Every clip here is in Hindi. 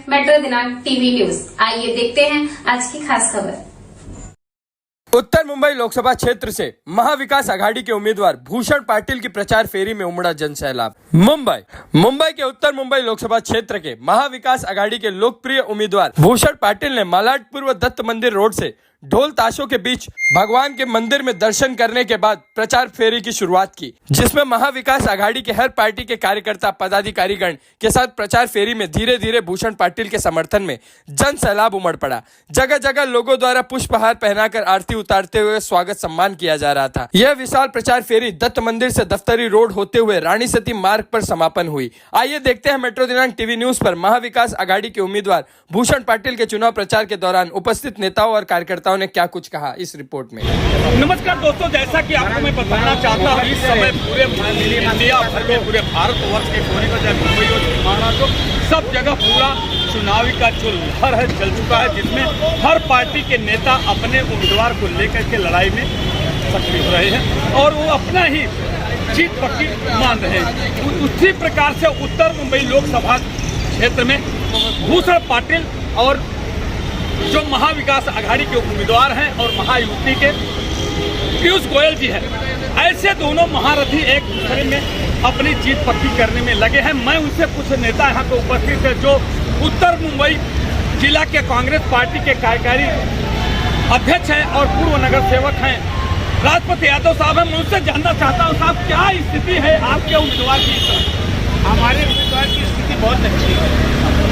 मेट्रो दिनांक टीवी न्यूज। आइए देखते हैं आज की खास खबर। उत्तर मुंबई लोकसभा क्षेत्र से महाविकास आघाड़ी के उम्मीदवार भूषण पाटिल की प्रचार फेरी में उमड़ा जनसैलाब। मुंबई के उत्तर मुंबई लोकसभा क्षेत्र के महाविकास आघाड़ी के लोकप्रिय उम्मीदवार भूषण पाटिल ने मालाड पूर्व दत्त मंदिर रोड से ढोल ताशों के बीच भगवान के मंदिर में दर्शन करने के बाद प्रचार फेरी की शुरुआत की, जिसमें महाविकास आघाड़ी के हर पार्टी के कार्यकर्ता पदाधिकारीगण के साथ प्रचार फेरी में धीरे धीरे भूषण पाटिल के समर्थन में जन सैलाब उमड़ पड़ा। जगह जगह लोगों द्वारा पुष्पहार पहनाकर आरती उतारते हुए स्वागत सम्मान किया जा रहा था। यह विशाल प्रचार फेरी दत्त मंदिर से दफ्तरी रोड होते हुए रानी सती मार्ग पर समापन हुई। आइए देखते हैं मेट्रो दिनांक टीवी न्यूज पर महाविकास आघाड़ी के उम्मीदवार भूषण पाटिल के चुनाव प्रचार के दौरान उपस्थित नेताओं और कार्यकर्ताओं ने क्या कुछ कहा इस रिपोर्ट में। नमस्कार दोस्तों, जैसा कि आपको मैं बताना चाहता हूँ, इस समय पूरे इंडिया भर में, पूरे भारतवर्ष के कोने को, चाहे मुंबई हो महाराष्ट्र हो, सब जगह पूरा चुनावी का जो लहर है चल चुका है, जिसमें हर पार्टी के नेता अपने उम्मीदवार को लेकर के लड़ाई में सक्रिय हो रहे हैं और वो अपना ही जीत पक्की मान रहे हैं। उसी प्रकार से उत्तर मुंबई लोकसभा क्षेत्र में भूषण पाटिल और जो महाविकास आघाड़ी के उम्मीदवार हैं और महायुति के पीयूष गोयल जी हैं, ऐसे दोनों महारथी एक दूसरे में अपनी जीत पक्की करने में लगे हैं। मैं उनसे कुछ नेता यहाँ पे उपस्थित है जो उत्तर मुंबई जिला के कांग्रेस पार्टी के कार्यकारी अध्यक्ष हैं और पूर्व नगर सेवक हैं, राजपत यादव साहब हैं। मैं उनसे जानना चाहता हूँ, साहब क्या स्थिति है आपके उम्मीदवार की? हमारे उम्मीदवार की स्थिति बहुत अच्छी है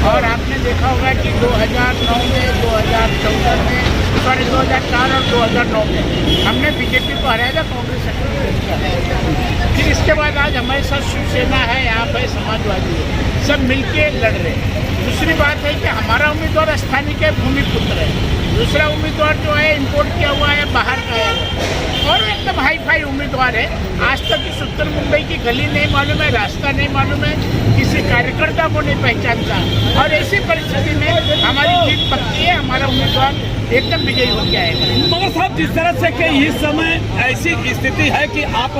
और आपने देखा होगा कि 2009 में, 2014 में, 2004 और 2009 में हमने बीजेपी को हराया था, कांग्रेस सरकार। फिर इसके बाद आज हमारे साथ शिवसेना है, यहाँ पर समाजवादी है, सब मिलके लड़ रहे हैं। दूसरी बात है कि हमारा उम्मीदवार स्थानीय के भूमिपुत्र है, दूसरा उम्मीदवार जो है इम्पोर्ट किया हुआ है, बाहर का है और एकदम हाई फाई उम्मीदवार है। आज तक इस उत्तर मुंबई की गली नहीं मालूम है, रास्ता नहीं मालूम है, किसी कार्यकर्ता को नहीं पहचानता और ऐसी परिस्थिति में हमारी जीत पक्की है, हमारा उम्मीदवार एकदम विजयी हो गया है। मगर साहब, जिस तरह से कि इस समय ऐसी स्थिति है कि आप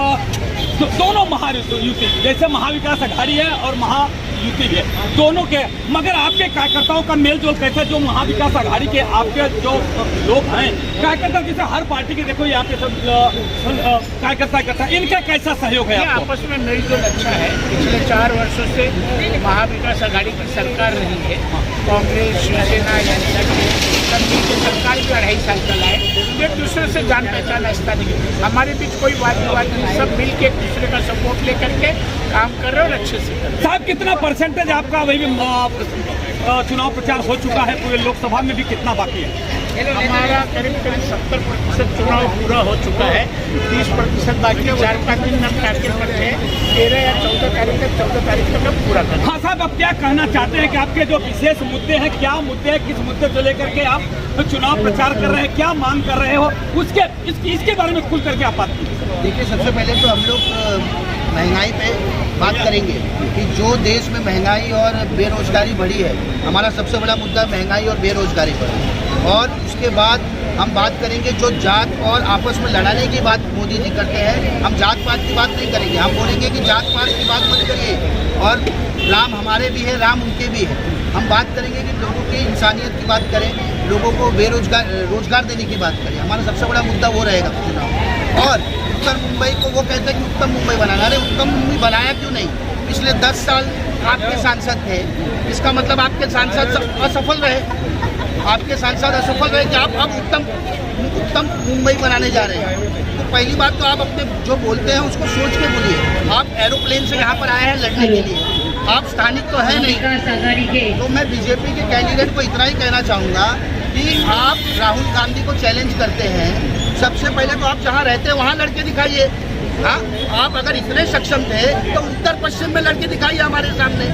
दोनों महायुति, जैसे महाविकास आघाड़ी है और महायुति है, दोनों के, मगर आपके कार्यकर्ताओं का मेल जोल कैसे? जो महाविकास आघाड़ी के आपके जो लोग हैं कार्यकर्ता, जैसे हर पार्टी के देखो यहाँ पे सब कार्यकर्ता करता है, इनका कैसा सहयोग है? आपस में मेल जोल अच्छा है। पिछले 4 वर्षों से महाविकास आघाड़ी की सरकार रही है, कांग्रेस शिवसेना सरकार भी 2.5 साल चला है, एक दूसरे से जान पहचान है। हमारे बीच कोई वाद विवाद नहीं, सब मिल के एक दूसरे का सपोर्ट लेकर के काम कर रहे और अच्छे से कर रहे। साहब, कितना परसेंटेज आपका वही चुनाव प्रचार हो चुका है? पूरे लोकसभा में भी कितना बाकी है? हमारा करीब 70% चुनाव पूरा हो चुका है, 30% बाकी है। 4-5 दिन हम टारगेट करते हैं, 13 या 14 तारीख तक, 14 तारीख तक हम पूरा करें। हाँ साहब, अब क्या कहना चाहते हैं कि आपके जो विशेष मुद्दे हैं, क्या मुद्दे हैं, किस मुद्दे को लेकर के आप चुनाव प्रचार कर रहे हैं, क्या मांग कर रहे हो, उसके इसके बारे में खुल करके आप बात कीजिए। देखिए, सबसे पहले तो हम लोग महंगाई पे बात करेंगे कि जो देश में महंगाई और बेरोजगारी बढ़ी है, हमारा सबसे बड़ा मुद्दा महंगाई और बेरोजगारी पर। और उसके बाद हम बात करेंगे जो जात और आपस में लड़ाने की बात मोदी जी करते हैं, हम जात पात की बात नहीं करेंगे। हम बोलेंगे कि जात पात की बात मत करिए और राम हमारे भी है, राम उनके भी है। हम बात करेंगे कि लोगों की इंसानियत की बात करें, लोगों को रोजगार देने की बात करें। हमारा सबसे बड़ा मुद्दा वो रहेगा चुनाव। और उत्तर मुंबई को वो कहते हैं कि उत्तम मुंबई बनाना, अरे उत्तम मुंबई बनाया क्यों नहीं? पिछले 10 साल आपके सांसद थे, इसका मतलब आपके सांसद असफल रहे, आपके सांसद असफल रहे कि आप अब उत्तम मुंबई बनाने जा रहे हैं। तो पहली बात तो आप अपने जो बोलते हैं उसको सोच के बोलिए। आप एरोप्लेन से यहाँ पर आए हैं लड़ने के लिए, आप स्थानिक तो है नहीं। तो मैं बीजेपी के कैंडिडेट को इतना ही कहना चाहूँगा कि आप राहुल गांधी को चैलेंज करते हैं, सबसे पहले तो आप जहाँ रहते हैं वहाँ लड़के दिखाइए। हाँ, आप अगर इतने सक्षम थे तो उत्तर पश्चिम में लड़के दिखाइए हमारे सामने।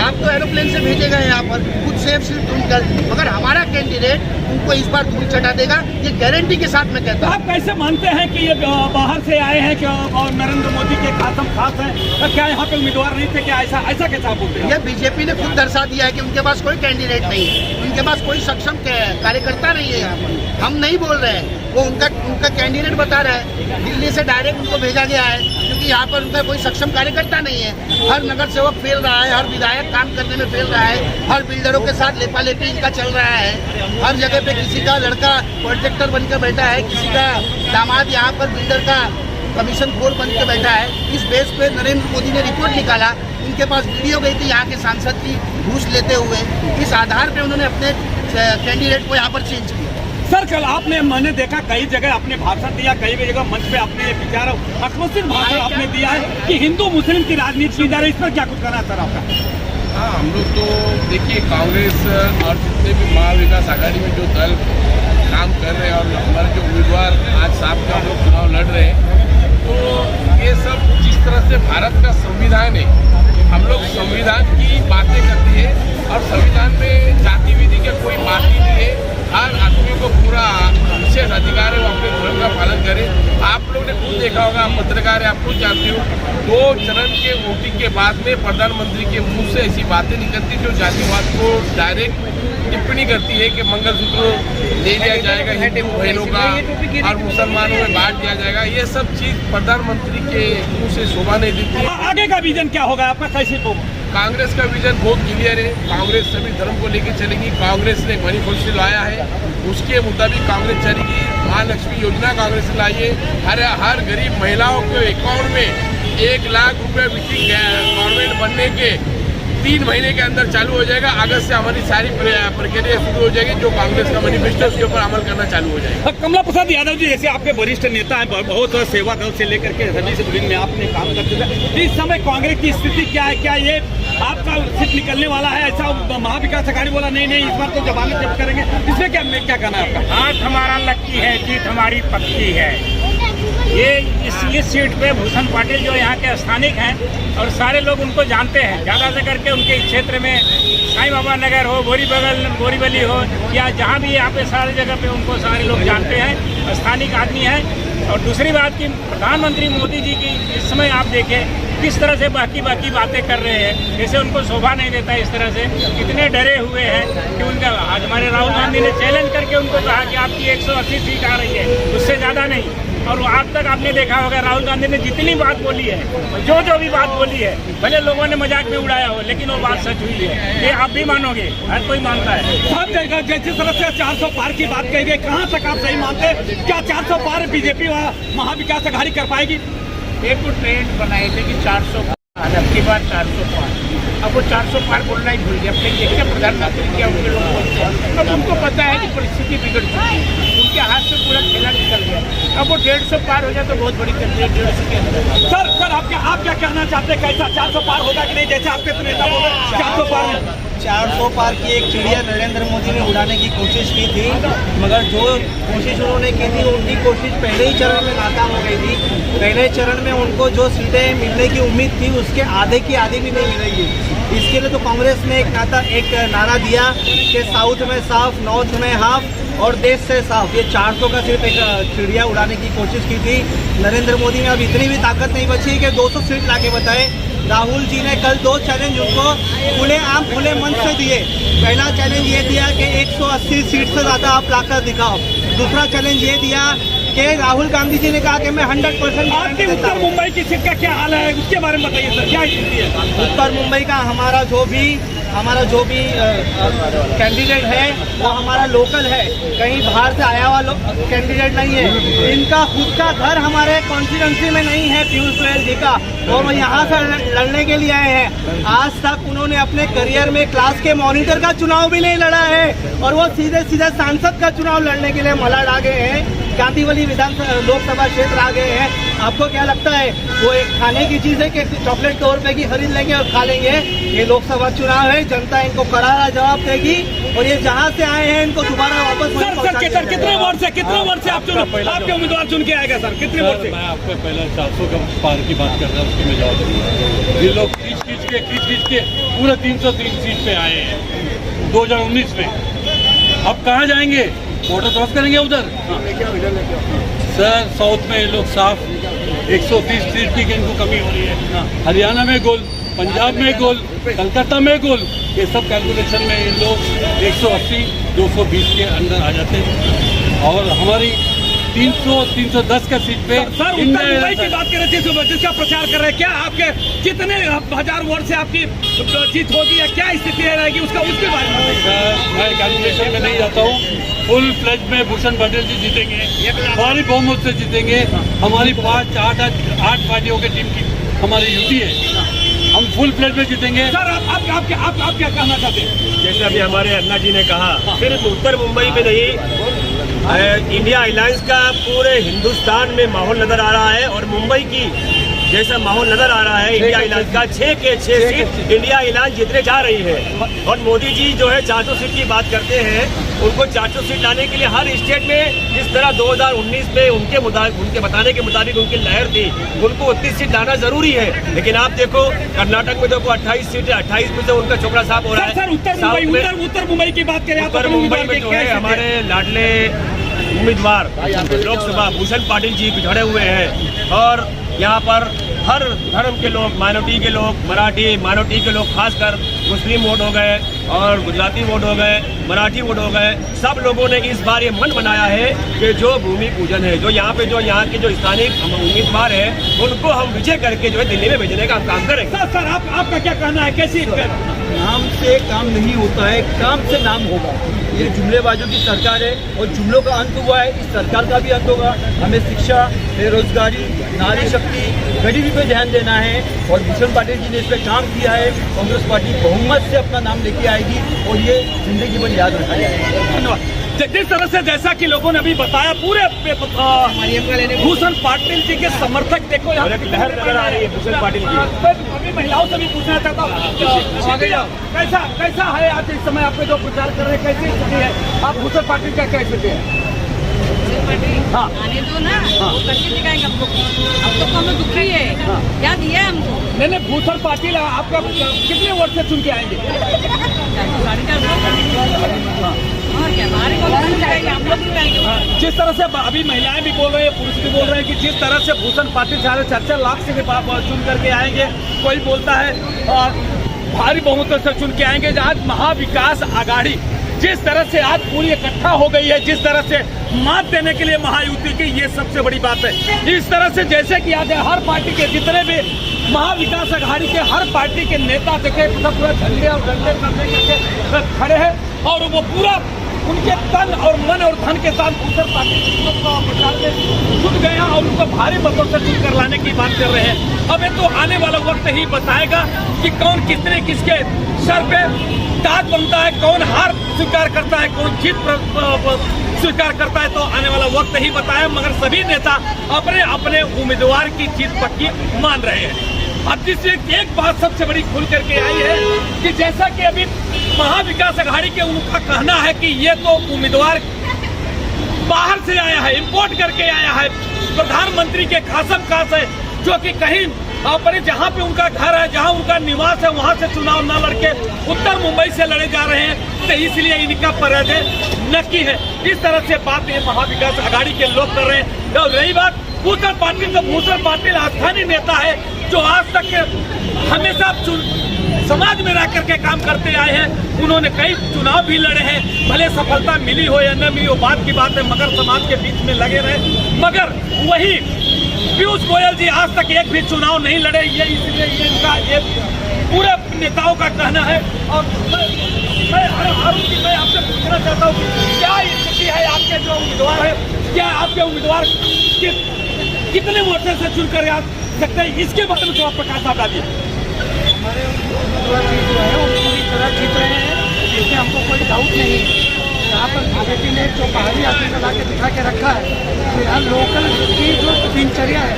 आप तो एरोप्लेन से भेजे गए यहाँ पर कुछ सेफ सीट ढूंढकर, मगर हमारा कैंडिडेट उनको इस बार धूल चटा देगा, ये गारंटी के साथ मैं कहता हूँ। आप कैसे मानते हैं कि ये बाहर से आए हैं क्या और नरेंद्र मोदी के खास हैं, तो क्या यहाँ पे उम्मीदवार नहीं थे? क्या ऐसा कैसा बोलते हैं? ये बीजेपी ने खुद दर्शा दिया है कि उनके पास कोई कैंडिडेट नहीं है, उनके पास कोई सक्षम कार्यकर्ता नहीं है यहाँ पर। हम नहीं बोल रहे हैं, वो उनका कैंडिडेट बता रहा है। दिल्ली से डायरेक्ट उनको भेजा गया है क्योंकि क्योंकि यहाँ पर उनका कोई सक्षम कार्यकर्ता नहीं है। हर नगर सेवक फेल रहा है, हर विधायक काम करने में फेल रहा है, हर बिल्डरों के साथ लेपालेपी इनका चल रहा है। हर जगह पे किसी का लड़का कॉन्ट्रैक्टर बनकर बैठा है, किसी का दामाद यहाँ पर बिल्डर का कमीशन खोर बन के बैठा है। इस बेस पे नरेंद्र मोदी ने रिपोर्ट निकाला, उनके पास वीडियो गई थी यहाँ के सांसद की घूस लेते हुए। इस आधार पे उन्होंने अपने कैंडिडेट को यहाँ पर चेंज किया। सर कल मैंने देखा कई जगह आपने भाषण दिया, कई जगह मंच पे आपने विचार आक्रोशित भाषण आपने दिया है कि हिंदू मुस्लिम की राजनीति की जा रही है, इस पर क्या कुछ कहना है सर आपका? हाँ, हम लोग तो देखिए कांग्रेस और जितने भी महाविकास आघाड़ी में जो दल काम कर रहे हैं और हमारे जो उम्मीदवार आज साहब का हम लोग चुनाव लड़ रहे हैं, तो ये सब जिस तरह से भारत का संविधान है, हम लोग संविधान की बातें करते हैं और संविधान में जाति विधि के कोई बात ही नहीं है। हर आदमी को पूरा विशेष अधिकार है वो अपने धर्म का पालन करे। आप लोग ने खुद देखा होगा, आप पत्रकार है, आप खुद जानते हो, 2 चरण के वोटिंग के बाद में प्रधानमंत्री के मुंह से ऐसी बातें निकलती जो जातिवाद को डायरेक्ट टिप्पणी करती है कि मंगलसूत्र ले लिया जाएगा हिंदू बहनों का और मुसलमानों में बांट दिया जाएगा। ये सब चीज प्रधानमंत्री के मुंह से शोभा नहीं देती। आगे का विजन क्या होगा आपका, कैसे तो? कांग्रेस का विजन बहुत क्लियर है। कांग्रेस सभी धर्म को लेकर चलेगी। कांग्रेस ने मैनिफेस्टो लाया है, उसके मुताबिक कांग्रेस चलेगी। महालक्ष्मी योजना कांग्रेस ने लाई है। हर गरीब महिलाओं के अकाउंट में 1 लाख रुपए विथिंग गवर्नमेंट बनने के 3 महीने के अंदर चालू हो जाएगा। अगस्त से हमारी सारी प्रक्रिया शुरू हो जाएगी, जो कांग्रेस का मैनिफेस्टो उसके ऊपर अमल करना चालू हो जाएगा। कमला प्रसाद यादव जी जैसे आपके वरिष्ठ नेता हैं, बहुत सेवा दल से लेकर के सभी से विभिन्न में आपने काम करते थे, इस समय कांग्रेस की स्थिति क्या है? क्या ये आपका सीट निकलने वाला है? ऐसा महाविकास अघाड़ी बोला नहीं इस बार तो जमानत जब्त करेंगे, इसमें क्या कहना है आपका? हाथ हमारा लक्की है, जीत हमारी पक्की है। ये इस सीट पे भूषण पाटिल जो यहाँ के स्थानिक हैं और सारे लोग उनको जानते हैं, ज़्यादा से करके उनके क्षेत्र में साईं बाबा नगर हो, बोरीवली हो या जहाँ भी यहाँ पे सारी जगह पे उनको सारे लोग जानते हैं, स्थानिक आदमी हैं। और दूसरी बात कि प्रधानमंत्री मोदी जी की इस समय आप देखें किस तरह से बाकी बातें कर रहे हैं, जैसे उनको शोभा नहीं देता। इस तरह से कितने डरे हुए हैं कि उनका आज हमारे राहुल गांधी ने चैलेंज करके उनको कहा कि आपकी 180 सीट आ रही है, उससे ज़्यादा नहीं। और आज तक आपने देखा होगा राहुल गांधी ने जितनी बात बोली है, जो भी बात बोली है, भले लोगों ने मजाक में उड़ाया हो, लेकिन वो बात सच हुई है। ये आप भी मानोगे, हर कोई मानता है। साहब जैसी तरह से 400 पार की बात कही गई, कहाँ तक आप सही मानते हैं? क्या 400 पार बीजेपी व महाविकास अघाड़ी कर पाएगी? एक तो ट्रेंड बनाए थे कि 400 पार, अब की बार 400 पार। अब वो 400 पार बोलना ही भूल गया। अपने देखिए प्रधानमंत्री क्या उनके लोग बोलते हैं, अब उनको पता है कि परिस्थिति बिगड़ चुकी है, उनके हाथ से पूरा खेला निकल गया। अब वो 150 पार हो जाए तो बहुत बड़ी कंट्री है। 150 के अंदर सर आप क्या कहना चाहते हैं? कैसा 400 पार होगा कि नहीं? जैसे आपके नेता बोले 400 पार 400 पार की एक चिड़िया नरेंद्र मोदी ने उड़ाने की कोशिश की थी, मगर जो कोशिश उन्होंने की थी उनकी कोशिश पहले ही चरण में नाकाम हो गई थी। पहले चरण में उनको जो सीटें मिलने की उम्मीद थी उसके आधे की आधी भी नहीं मिलेगी। इसके लिए तो कांग्रेस ने एक नारा दिया कि साउथ में साफ, नॉर्थ में हाफ और देश से साफ। ये 400 का सिर्फ एक चिड़िया उड़ाने की कोशिश की थी नरेंद्र मोदी ने। अब इतनी भी ताकत नहीं बची कि 200 सीट लाके बताए। राहुल जी ने कल 2 चैलेंज उनको खुले मन से दिए। पहला चैलेंज ये दिया कि 180 सीट से ज़्यादा आप लाकर दिखाओ। दूसरा चैलेंज ये दिया कि राहुल गांधी जी ने कहा कि मैं 100% आपकी उत्तर मुंबई की सीट का क्या हाल है, उसके बारे में बताइए सर, क्या स्थिति है? उत्तर मुंबई का हमारा जो भी कैंडिडेट है वो हमारा लोकल है, कहीं बाहर से आया हुआ कैंडिडेट नहीं है। इनका खुद का घर हमारे कॉन्स्टिट्यूंसी में नहीं है, पीयूष गोयल जी का, और वो यहाँ से लड़ने के लिए आए हैं। आज तक उन्होंने अपने करियर में क्लास के मॉनिटर का चुनाव भी नहीं लड़ा है और वो सीधे सांसद का चुनाव लड़ने के लिए मलाड आ गए हैं, कांदीवली लोकसभा क्षेत्र आ गए हैं। आपको क्या लगता है वो एक खाने की चीज़ है कि चॉकलेट 2 रुपए की खरीद लेंगे और खा लेंगे? ये लोकसभा चुनाव है, जनता इनको करारा जवाब देगी और ये जहाँ से आए हैं इनको दोबारा वापस कितने वोट से आपके उम्मीदवार चुन के आएगा सर? कितने वोट से? मैं आपको पहले 400 का पार की बात कर रहा हूँ, उसकी मैं जवाब दूँगा। ये लोग खींच के पूरे 303 सीट पे आए हैं 2019 में। अब कहाँ जाएंगे? वोटर क्रॉस करेंगे उधर। सर साउथ में ये लोग साफ 130 सीट की इनको कमी हो रही है। हरियाणा में गोल, पंजाब में गोल, कलकत्ता में गोल, ये सब कैलकुलेशन में ये लोग 180-220 के अंदर आ जाते हैं। और हमारी 300-310 का सीट पे सर उत्तर मुंबई की बात करें जिसका प्रचार कर रहे हैं, क्या आपके कितने हजार वोट से आपकी जीत होगी या क्या स्थिति रहेगी उसके बारे में बताइए। मैं कैलकुलेशन में नहीं जाता हूँ। फुल फ्लैज में भूषण पाटिल जी जीतेंगे, भारी बहुमत से जीतेंगे। हमारी 5-8 पार्टियों की टीम की हमारी युति है, हम फुल फ्लैज में जीतेंगे। सर आप क्या कहना चाहते हैं? जैसे अभी हमारे अन्ना जी ने कहा, सिर्फ उत्तर मुंबई में नहीं, इंडिया अलायंस का पूरे हिंदुस्तान में माहौल नजर आ रहा है और मुंबई की जैसा माहौल नजर आ रहा है इंडिया अलायंस का 6 के 6 सीट इंडिया अलायंस जीतने जा रही है। और मोदी जी जो है 400 सीट की बात करते हैं, उनको 400 सीट लाने के लिए हर स्टेट में जिस तरह 2019 में उनके बताने के मुताबिक उनकी लहर थी, उनको 29 सीट लाना जरूरी है। लेकिन आप देखो कर्नाटक में देखो 28 सीट है, 28 में से उनका चोपड़ा साफ हो रहा है। सर उत्तर मुंबई की बात करें, उत्तर मुंबई में जो है हमारे लाडले उम्मीदवार लोकसभा भूषण पाटिल जी बिछड़े हुए हैं और यहाँ पर हर धर्म के लोग, माइनॉरिटी के लोग, मराठी माइनॉरिटी के लोग, खासकर मुस्लिम वोट हो गए और गुजराती वोट हो गए, मराठी वोट हो गए, सब लोगों ने इस बार ये मन बनाया है कि जो भूमि पूजन है, जो यहाँ के जो स्थानिक उम्मीदवार है, उनको हम विजय करके जो है दिल्ली में भेजने का हम काम करेंगे। सर आपका क्या कहना है, कैसी? नाम से काम नहीं होता है, काम से नाम होगा। ये जुमलेबाजों की सरकार है और जुमलों का अंत हुआ है, इस सरकार का भी अंत होगा। हमें शिक्षा, बेरोजगारी, नारी शक्ति, गरीबी पे ध्यान देना है और भूषण पाटिल जी ने इस पर काम किया है। कांग्रेस पार्टी बहुमत से अपना नाम लेके आएगी और ये जिंदगी भर याद रखा जाएगा। धन्यवाद। जिस तरह से जैसा कि लोगों ने अभी बताया, पूरे भूषण पाटिल जी के समर्थक देखो यहाँ लहर नजर आ रही है भूषण पाटिल की। अभी महिलाओं से भी पूछना चाहता हूँ, कैसा है आज इस समय आपके जो प्रचार कर रहे हैं, कैसी स्थिति है? आप भूषण पाटिल का क्या स्थिति है? हाँ आने दो ना, वो करके दिखाएंगे हमको। अब तो हमें दुखी है, क्या दिया है हमको? नहीं, भूषण पाटिल आपका कितने वोट से चुन के आएंगे? 4.5 और क्या हमारे को हम लोग भी। जिस तरह से अभी महिलाएं भी बोल रही है, पुरुष भी बोल रहे हैं कि जिस तरह से भूषण पाटिल 4.5 लाख से चुन करके आएंगे, कोई बोलता है भारी बहुमत से चुन के आएंगे। आज महाविकास आघाड़ी जिस तरह से आज पूरी इकट्ठा हो गई है, जिस तरह से मात देने के लिए महायुति की, ये सबसे बड़ी बात है। इस तरह से जैसे कि आज हर पार्टी के जितने भी महाविकास आघाड़ी के हर पार्टी के नेता देखे पूरा झंडे और डंडे करके खड़े हैं और वो पूरा उनके तन और मन और धन के साथ भूषण पाटिल प्रचार में जुट गए हैं और उनको भारी मतों से चुन कर लाने की बात कर रहे हैं। अब ये तो आने वाला वक्त ही बताएगा कि कौन कितने किसके सर पे ताज बनता है, कौन हार स्वीकार करता है, कौन जीत स्वीकार करता है, तो आने वाला वक्त ही बताया। मगर सभी नेता अपने अपने उम्मीदवार की जीत पक्की मान रहे हैं। अब जिससे एक बात सबसे बड़ी खुल करके आई है कि जैसा कि अभी महाविकास आघाड़ी के उनका कहना है कि ये तो उम्मीदवार बाहर से आया है, इंपोर्ट करके आया है, प्रधानमंत्री के खासम खास है, जो कि कहीं अपने जहाँ पे उनका घर है, जहाँ उनका निवास है, वहाँ से चुनाव न लड़के उत्तर मुंबई से लड़े जा रहे हैं, तो इसलिए इनका पराजय नक्की है। इस तरह से बात ये महाविकास आघाड़ी के लोग कर रहे हैं। तो रही बात भूषण पाटिल, तो भूषण पाटिल स्थानीय नेता है जो आज तक हमेशा समाज में रह करके काम करते आए हैं। उन्होंने कई चुनाव भी लड़े हैं, भले सफलता मिली हो या न मिली हो बात की बात है, मगर समाज के बीच में लगे रहे। मगर वही पीयूष गोयल जी आज तक एक भी चुनाव नहीं लड़े, ये इसलिए इनका ये पूरे नेताओं का कहना है। और मैं आपसे पूछना चाहता हूँ क्या स्थिति है आपके जो उम्मीदवार है, क्या आपके उम्मीदवार कितने वोटों से चुनकर आ सकते हैं, इसके बारे में थोड़ा प्रकाश आप डालिए। हमारे उम्मीदवार जो है वो पूरी तरह जीत रहे हैं, इसमें हमको कोई डाउट नहीं है। यहाँ पर बीजेपी ने जो बाहरी आदमी लगा के दिखा के रखा है, तो यहाँ लोकल की जो दिनचर्या है,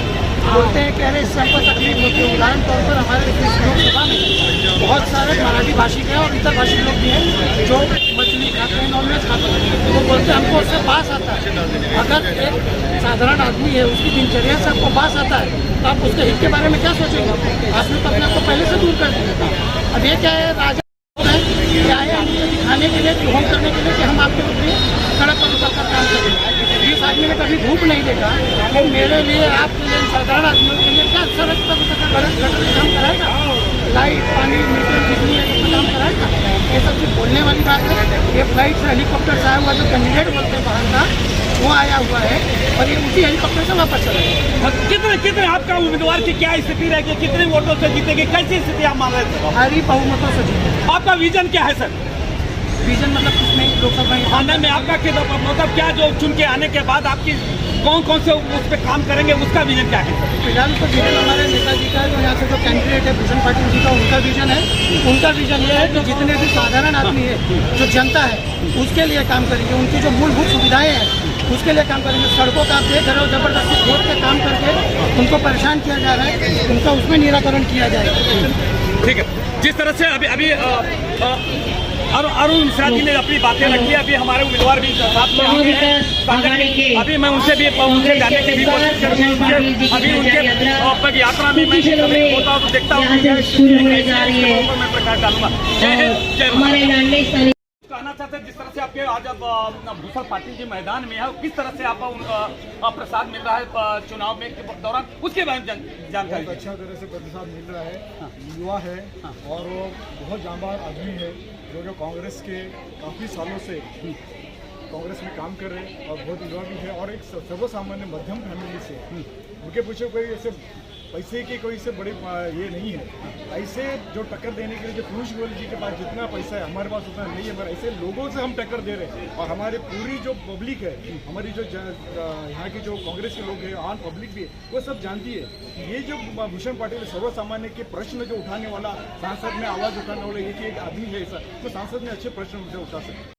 बोलते हैं कि अरे इस पर तकलीफ होती है। उदाहरण तौर पर हमारे लोकसभा में बहुत सारे मराठी भाषी हैं और इतर भाषी लोग भी हैं जो मछली खाते हैं, नॉनवेज खाते हैं, तो वो बोलते हैं हमको उससे पास आता है। अगर एक साधारण आदमी है, उसकी दिनचर्या से आपको पास आता है, तो आप उसके हित के बारे में क्या सोचेंगे? आपने तो अपने आप को पहले से दूर कर दिया था। अब ये क्या है, राजा क्या है, हमको दिखाने के लिए, जोहम करने के लिए कि हम आपके प्रति सड़क पर उतर कर काम करेंगे। इस आदमी ने कभी धूप नहीं देखा, तो मेरे लिए, आपके लिए, साधारण आदमियों के लिए क्या सड़क पर उतर कर काम कराएगा? लाइट, पानी, मीटर, बिजली काम कराएगा? ये सब चीज़ बोलने वाली बात है। ये फ्लाइट से, हेलीकॉप्टर से आया हुआ जो कैंडिडेट बोलते हैं बाहर का, वो आया हुआ है और ये उसी हेलीकॉप्टर से वापस चला गया। कितने आपका उम्मीदवार की क्या स्थिति रहेगी, कितने वोटों से जीतेगी, कैसी स्थिति आप मान रहे हैं? भारी बहुमतों से जीते। आपका विजन क्या है सर? विजन मतलब किसमें लोकसभा में आने में आपका मतलब क्या, जो चुन के आने के बाद आपकी कौन से उस पर काम करेंगे, उसका विजन क्या है? फिलहाल तो विजन हमारे नेताजी का है, जो यहाँ से जो कैंडिडेट है भूषण पाटिल जी का, उनका विजन है। उनका विजन ये है कि जितने भी साधारण आदमी है, जो जनता है, उसके लिए काम करेंगे। उनकी जो मूलभूत सुविधाएं हैं उसके लिए काम करेंगे। सड़कों का आप देख रहे हो, जबरदस्ती खोद के काम करके उनको परेशान किया जा रहा है, उनका उसमें निराकरण किया जाएगा। ठीक है, जिस तरह से अभी अरुण मिश्रा जी ने अपनी बातें रखी, अभी हमारे उम्मीदवार भी साथ में हैं। अभी मैं उनसे जानने की भी कोशिश करूँगा। अभी उनके यात्रा में मैं होता हूँ तो देखता हूँ, मैं प्रकाश डालूंगा। कहना चाहते हैं जिस तरह से आपके आज अब भूषण पाटिल जी मैदान में है, किस तरह से आप प्रसाद मिल रहा है चुनाव में के दौरान, उसके बारे में जानकारी। अच्छा तरह से प्रतिसाद मिल रहा है। युवा है और वो बहुत जांबाज आदमी है, जो कांग्रेस के काफ़ी सालों से कांग्रेस में काम कर रहे हैं और बहुत युवा भी है और एक सर्वसामान्य मध्यम फैमिली से। उनके पीछे कोई ऐसे पैसे की कोई से बड़ी ये नहीं है। ऐसे जो टक्कर देने के लिए जो पीयूष गोयल जी के पास जितना पैसा है, हमारे पास उतना नहीं है, मगर ऐसे लोगों से हम टक्कर दे रहे हैं। और हमारे पूरी जो पब्लिक है, हमारी जो यहाँ की जो कांग्रेस के लोग हैं, आम पब्लिक भी है, वो सब जानती है ये जो भूषण पाटिल सर्वसामान्य के प्रश्न जो उठाने वाला, सांसद में आवाज़ उठाने वाला एक आदमी है ऐसा, तो सांसद में अच्छे प्रश्न उठा सकते।